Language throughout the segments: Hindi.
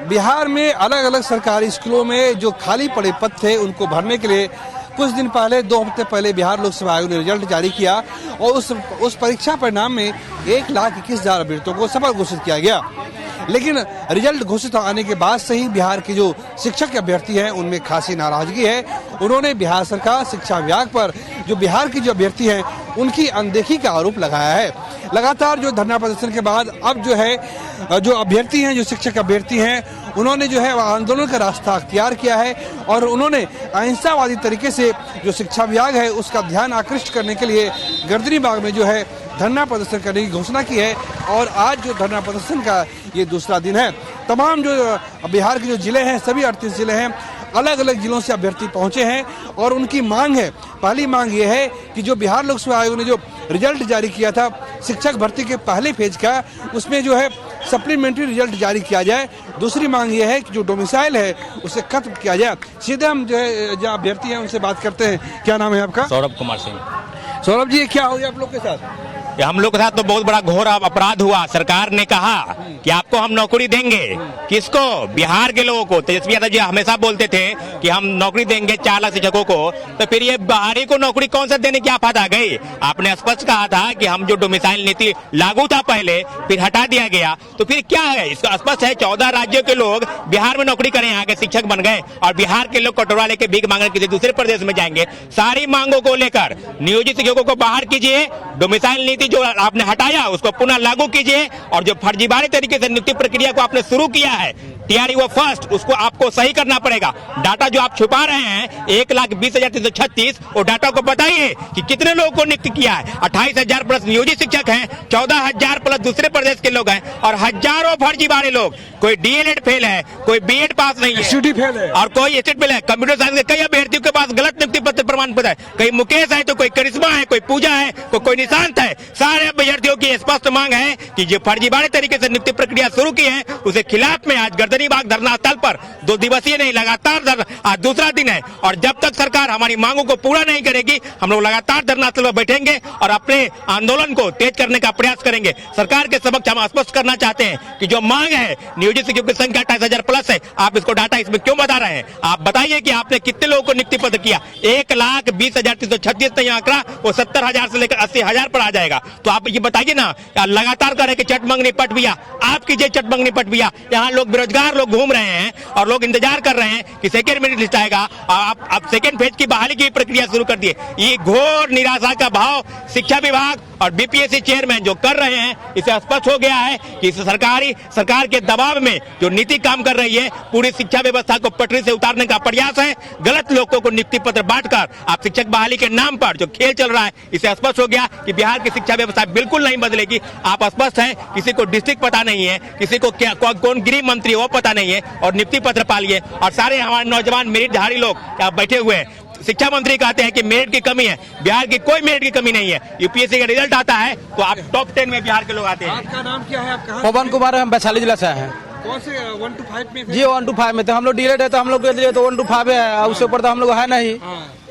बिहार में अलग अलग सरकारी स्कूलों में जो खाली पड़े पद थे उनको भरने के लिए कुछ दिन पहले 2 हफ्ते पहले बिहार लोक सेवा आयोग ने रिजल्ट जारी किया और उस परीक्षा परिणाम में 1,21,000 अभ्यर्थियों को सफल घोषित किया गया। लेकिन रिजल्ट घोषित आने के बाद से ही बिहार के जो शिक्षक अभ्यर्थी हैं उनमें खासी नाराजगी है। उन्होंने बिहार सरकार, शिक्षा विभाग पर जो बिहार की जो अभ्यर्थी हैं उनकी अनदेखी का आरोप लगाया है। लगातार जो धरना प्रदर्शन के बाद अब जो है जो अभ्यर्थी हैं, जो शिक्षक अभ्यर्थी हैं, उन्होंने जो है आंदोलन का रास्ता अख्तियार किया है और उन्होंने अहिंसावादी तरीके से जो शिक्षा विभाग है उसका ध्यान आकृष्ट करने के लिए गर्दनी बाग में जो है धरना प्रदर्शन करने की घोषणा की है। और आज जो धरना प्रदर्शन का ये दूसरा दिन है। तमाम जो बिहार के जो जिले हैं, सभी 38 जिले हैं, अलग अलग जिलों से अभ्यर्थी पहुंचे हैं और उनकी मांग है, पहली मांग ये है कि जो बिहार लोक सेवा आयोग ने जो रिजल्ट जारी किया था शिक्षक भर्ती के पहले फेज का, उसमें जो है सप्लीमेंट्री रिजल्ट जारी किया जाए। दूसरी मांग ये है कि जो डोमिसाइल है उसे खत्म किया जाए। सीधे हम जो है जो अभ्यर्थी हैं उनसे बात करते हैं। क्या नाम है आपका? सौरभ कुमार सिंह। सौरभ जी, क्या हो गया आप लोग के साथ? हम लोग के साथ तो बहुत बड़ा घोर अपराध हुआ। सरकार ने कहा कि आपको हम नौकरी देंगे। किसको? बिहार के लोगों को। तेजस्वी यादव जी हमेशा बोलते थे कि हम नौकरी देंगे 4 लाख शिक्षकों को, तो फिर ये बाहरी को नौकरी कौन सा देने की आफत आ गई? आपने स्पष्ट कहा था कि हम जो डोमिसाइल नीति लागू था पहले, फिर हटा दिया गया, तो फिर क्या है? इसका स्पष्ट है 14 राज्यों के लोग बिहार में नौकरी करें, यहाँ के शिक्षक बन गए और बिहार के लोग कटोरा लेके भीख मांगने किसी दूसरे प्रदेश में जाएंगे। सारी मांगों को लेकर नियोजित शिक्षकों को बाहर कीजिए, डोमिसाइल नीति जो आपने हटाया उसको पुनः लागू कीजिए और जो फर्जीवाड़े तरीके से नियुक्ति प्रक्रिया को आपने शुरू किया है TRE फर्स्ट, उसको आपको सही करना पड़ेगा। डाटा जो आप छुपा रहे हैं 1,20,336, वो डाटा को बताइए कि कितने लोगों को नियुक्त किया है। 28,000 प्लस नियोजित शिक्षक हैं, 14,000 प्लस दूसरे प्रदेश के लोग हैं और हजारों फर्जीवाड़े लोग। कोई DLED फेल है, कोई BEd पास नहीं है, फेल है और कोई एसटेट फेल है। कंप्यूटर साइंस के कई अभ्यर्थियों के पास गलत नियुक्ति पत्र प्रमाण पत्र है। कई मुकेश है, तो कोई करिश्मा है, कोई पूजा है, कोई निशांत है। सारे अभ्यर्थियों की स्पष्ट मांग है कि जो फर्जीवाड़े तरीके से नियुक्ति प्रक्रिया शुरू की है उसे खिलाफ में आज गर्दनीबाग धरना स्थल पर 2 दिवसीय नहीं, लगातार आज दूसरा दिन है और जब तक सरकार हमारी मांगों को पूरा नहीं करेगी हम लोग लगातार धरना स्थल पर बैठेंगे और अपने आंदोलन को तेज करने का प्रयास करेंगे। सरकार के समक्ष हम स्पष्ट करना चाहते हैं कि जो मांग है नियोजित शिक्षकों की संख्या 28,000 प्लस है, आप इसको डाटा इसमें क्यों बता रहे हैं? आप बताइए कि आपने कितने लोगों को नियुक्ति पत्र किया। 1,20,336 नहीं आंकड़ा, वो 70,000 से लेकर 80,000 पर आ जाएगा। तो आप ये बताइए ना, लगातार कह रहे कि चट मंगनी पट बिया, आप कीजिए चट मंगनी पट बिया। यहाँ लोग बेरोजगार लोग घूम रहे हैं और लोग इंतजार कर रहे हैं कि सेकेंड मेरिट लिस्ट आएगा। आप सेकेंड फेज की बहाली की प्रक्रिया शुरू कर दिए। ये घोर निराशा का भाव शिक्षा विभाग और BPSC चेयरमैन जो कर रहे हैं, इसे स्पष्ट हो गया है कि इस सरकार के दबाव में जो नीति काम कर रही है, पूरी शिक्षा व्यवस्था को पटरी से उतारने का प्रयास है। गलत लोगों को नियुक्ति पत्र बांटकर आप शिक्षक बहाली के नाम पर जो खेल चल रहा है, इसे स्पष्ट हो गया कि बिहार की शिक्षा व्यवस्था बिल्कुल नहीं बदलेगी। आप स्पष्ट है, किसी को डिस्ट्रिक्ट पता नहीं है, किसी को क्या कौन गृह मंत्री वो पता नहीं है और नियुक्ति पत्र पालिए। और सारे हमारे नौजवान मेरिटधारी लोग क्या बैठे हुए हैं। शिक्षा मंत्री कहते हैं कि मेरिट की कमी है। बिहार की कोई मेरिट की कमी नहीं है। UPSC का रिजल्ट आता है तो आप टॉप 10 में बिहार के लोग आते हैं। आपका नाम क्या है? आप कहाँ? पवन कुमार, हम वैशाली जिला से हैं। कौन से 1 to 5 में? जी 1 to 5 में थे हम लोग। DLED है तो हम लोग के लिए तो 1 to 5 है, उससे ऊपर तो हम लोग है नहीं,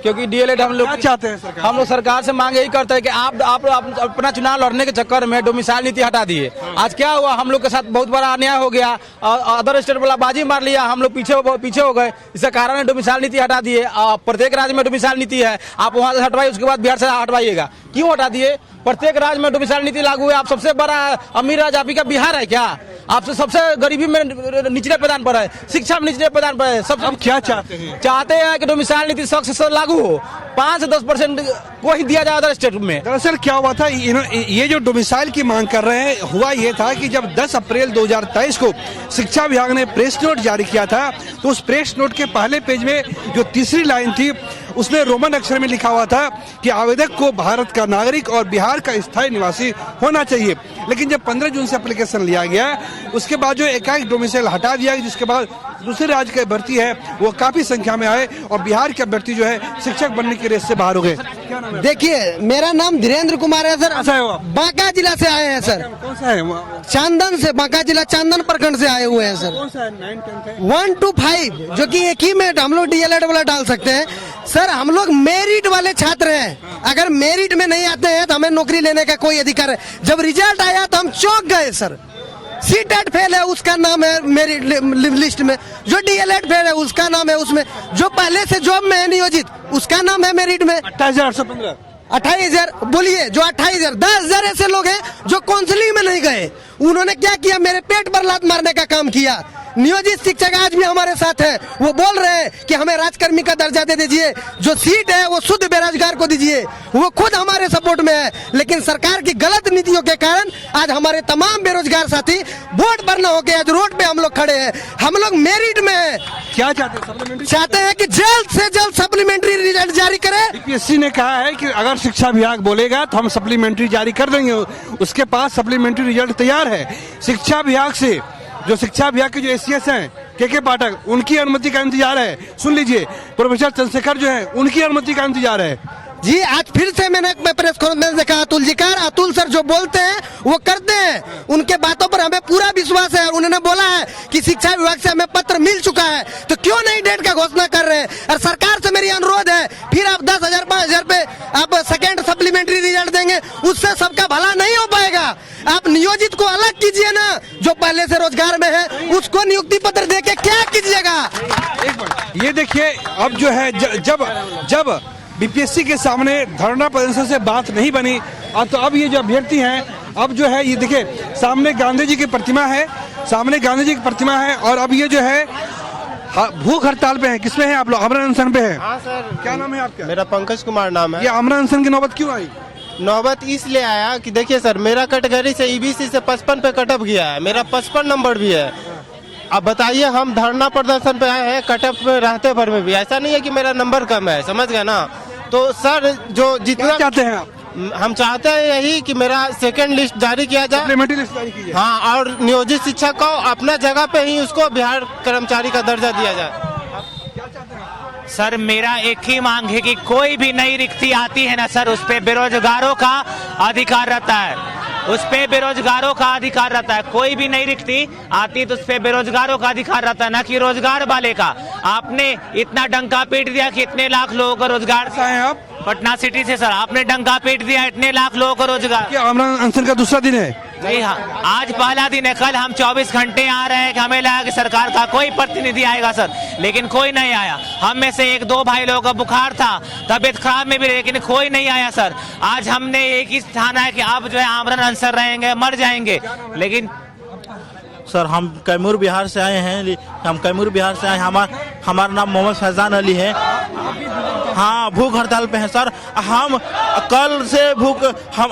क्योंकि DLED हम लोग चाहते हैं सरकार। हम लोग सरकार से मांग यही करते हैं कि आप अपना चुनाव लड़ने के चक्कर में डोमिसाइल नीति हटा दिए। आज क्या हुआ, हम लोग के साथ बहुत बड़ा अन्याय हो गया और अदर स्टेट वाला बाजी मार लिया, हम लोग पीछे हो गए। इसके कारण डोमिसाइल नीति हटा दिए। प्रत्येक राज्य में डोमिसाइल नीति है, आप वहां से हटवाइए, उसके बाद बिहार से हटवाइएगा। क्यों हटा दिए? प्रत्येक राज्य में डोमिसाइल नीति लागू है। आप सबसे बड़ा अमीर राज्य आपका बिहार है क्या? आपसे सबसे गरीबी में निचले पैदान पर है, शिक्षा में निचले पैदान पर है। सब क्या चाहते हैं? चाहते हैं कि डोमिसाइल नीति सख्त से लागू हो, 5 से 10% को ही दिया जाए अदर स्टेट में। दरअसल क्या हुआ था, ये जो डोमिसाइल की मांग कर रहे हैं, हुआ ये था कि जब 10 अप्रैल 2023 को शिक्षा विभाग ने प्रेस नोट जारी किया था, तो उस प्रेस नोट के पहले पेज में जो तीसरी लाइन थी उसमें रोमन अक्षर में लिखा हुआ था कि आवेदक को भारत का नागरिक और बिहार का स्थायी निवासी होना चाहिए। लेकिन जब 15 जून से एप्लीकेशन लिया गया, उसके बाद जो एकाएक डोमिसाइल हटा दिया, जिसके बाद दूसरे राज्य के अभ्यर्थी है वो काफी संख्या में आए और बिहार के अभ्यर्थी जो है शिक्षक बनने की रेस से बाहर हो गए। देखिए, मेरा नाम धीरेन्द्र कुमार है सर। बांका जिला से आए हैं सर। कौन सा है? चांदन से, बांका जिला चांदन प्रखंड से आए हुए हैं सर। कौन सा है? 9, 10 1 to 5, जो कि एक ही में हम लोग DLED वाला डाल सकते हैं सर। हम लोग मेरिट वाले छात्र हैं, अगर मेरिट में नहीं आते हैं तो हमें नौकरी लेने का कोई अधिकार है। जब रिजल्ट आया तो हम चौंक गए सर। सीटेट फेल है उसका नाम है मेरी लिस्ट में, जो डीएलएड फेल है उसका नाम है उसमें, जो पहले से जॉब में है नियोजित उसका नाम है मेरिट में। 28,815 28,000 बोलिए, जो 28,000 10,000 ऐसे लोग हैं जो काउंसलिंग में नहीं गए। उन्होंने क्या किया, मेरे पेट पर लात मारने का काम किया। नियोजित शिक्षक आज भी हमारे साथ है, वो बोल रहे हैं कि हमें राजकर्मी का दर्जा दे दीजिए, जो सीट है वो शुद्ध बेरोजगार को दीजिए। वो खुद हमारे सपोर्ट में है, लेकिन सरकार की गलत नीतियों के कारण आज हमारे तमाम बेरोजगार साथी वोट पर न होकर आज रोड पे हम लोग खड़े हैं। हम लोग मेरिट में हैं। क्या चाहते हैं? सप्लीमेंट्री चाहते हैं कि जल्द से जल्द सप्लीमेंट्री रिजल्ट जारी करें। बीपीएससी ने कहा है कि अगर शिक्षा विभाग बोलेगा तो हम सप्लीमेंट्री जारी कर देंगे। उसके पास सप्लीमेंट्री रिजल्ट तैयार है। शिक्षा विभाग से जो शिक्षा विभाग के जो एसीएस हैं के पाठक, उनकी अनुमति का इंतजार है। सुन लीजिए, प्रोफेसर चंद्रशेखर जो है उनकी अनुमति का इंतजार है। जी आज फिर से मैंने प्रेस कॉन्फ्रेंस में देखा अतुल जी का, अतुल सर जो बोलते हैं वो करते हैं, उनके बातों पर हमें पूरा विश्वास है। उन्होंने बोला है कि शिक्षा विभाग से हमें पत्र मिल चुका है, तो क्यों नहीं डेट का घोषणा कर रहे हैं। और सरकार से मेरी अनुरोध है, फिर आप 10,000 5,000 पे आप सेकेंड सप्लीमेंट्री रिजल्ट देंगे, उससे सबका भला नहीं हो पाएगा। आप नियोजित को अलग कीजिए ना, जो पहले से रोजगार में है उसको नियुक्ति पत्र दे के क्या कीजिएगा। ये देखिए, अब जो है जब बीपीएससी के सामने धरना प्रदर्शन से बात नहीं बनी, तो अब ये जो अभ्यर्थी हैं, अब जो है ये देखिए सामने गांधी जी की प्रतिमा है, और अब ये जो है भूख हड़ताल पे है। किसमें है आप लोग? अमरण अनशन पे है। हाँ सर। क्या नाम है आपका? मेरा पंकज कुमार नाम है। ये अमरण अनशन की नौबत क्यों आई? नौबत इसलिए आया कि देखिए सर, मेरा कैटेगरी से ईबीसी से 55 पे कटअप गया है, मेरा 55 नंबर भी है। अब बताइए, हम धरना प्रदर्शन पे आए हैं कटअप में रहते भर में भी, ऐसा नहीं है कि मेरा नंबर कम है, समझ गए ना। तो सर जो जितना चाहते हैं आप? हम चाहते हैं यही कि मेरा सेकंड लिस्ट जारी किया जाए। सप्लीमेंट्री लिस्ट जारी कीजिए। हाँ, और नियोजित शिक्षक को अपना जगह पे ही उसको बिहार कर्मचारी का दर्जा दिया जाए। सर मेरा एक ही मांग है कि कोई भी नई रिक्ति आती है ना सर, उस पे बेरोजगारों का अधिकार रहता है, उस पे बेरोजगारों का अधिकार रहता है। कोई भी नई रिक्ति आती है तो उस पे बेरोजगारों का अधिकार रहता है, ना कि रोजगार वाले का। आपने इतना डंका पीट दिया कि इतने लाख लोगों को रोजगार। हैं आप? पटना सिटी से सर, आपने डंका पीट दिया, इतने लाख लोगों को रोजगार। क्या अमरण अनशन का दूसरा दिन है? जी हाँ, आज पहला दिन है। कल हम 24 घंटे आ रहे हैं कि हमें लगा कि सरकार का कोई प्रतिनिधि आएगा सर, लेकिन कोई नहीं आया। हम में से 1-2 भाई लोगों का बुखार था, तबियत खराब में भी, लेकिन कोई नहीं आया सर। आज हमने एक ही ठाना है कि अब जो है आमरण अनशन रहेंगे, मर जाएंगे। लेकिन सर हम कैमूर बिहार से आए हैं, हमारा नाम मोहम्मद फैजान अली है। हाँ, भूख हड़ताल पे हैं सर। हम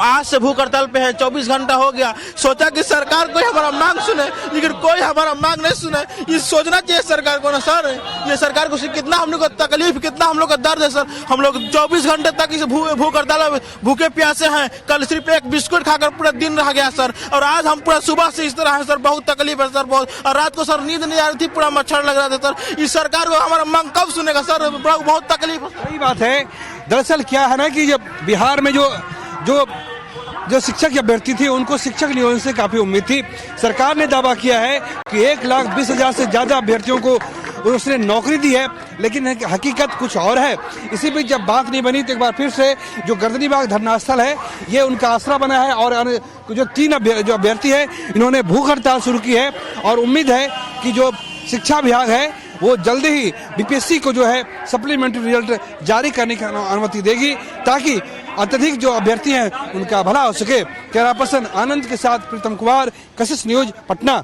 आज से भूख हड़ताल पे हैं। 24 घंटा हो गया। सोचा कि सरकार कोई हमारा मांग सुने, लेकिन कोई हमारा मांग नहीं सुने। ये सोचना चाहिए सरकार को ना सर, ये सरकार को कितना हम लोग को तकलीफ, कितना हम लोग का दर्द है सर। हम लोग 24 घंटे तक इस भूख हड़ताल भूखे प्यासे हैं। कल सिर्फ एक बिस्कुट खाकर पूरा दिन रह गया सर, और आज हम पूरा सुबह से इस तरह है सर। बहुत तकलीफ है सर, बहुत। और रात को सर नींद नहीं आ रही थी, पूरा मच्छर लग रहा था सर। इस सरकार को हमारा मांग कब सुनेगा सर? बहुत तकलीफ। सही बात है। दरअसल क्या है ना कि जब बिहार में जो शिक्षक अभ्यर्थी थे, उनको शिक्षक नियोजन से काफी उम्मीद थी। सरकार ने दावा किया है कि 1,20,000 से ज्यादा अभ्यर्थियों को उसने नौकरी दी है, लेकिन हकीकत कुछ और है। इसी बीच जब बात नहीं बनी तो एक बार फिर से जो गर्दनीबाग धरना स्थल है, ये उनका आसरा बना है। और जो 3 जो अभ्यर्थी है, इन्होंने भूख हड़ताल शुरू की है, और उम्मीद है कि जो शिक्षा विभाग है वो जल्दी ही बीपीएससी को जो है सप्लीमेंट्री रिजल्ट जारी करने की अनुमति देगी, ताकि अत्यधिक जो अभ्यर्थी हैं उनका भला हो सके। कैमरा पर्सन आनंद के साथ प्रीतम कुमार, कशिश न्यूज, पटना।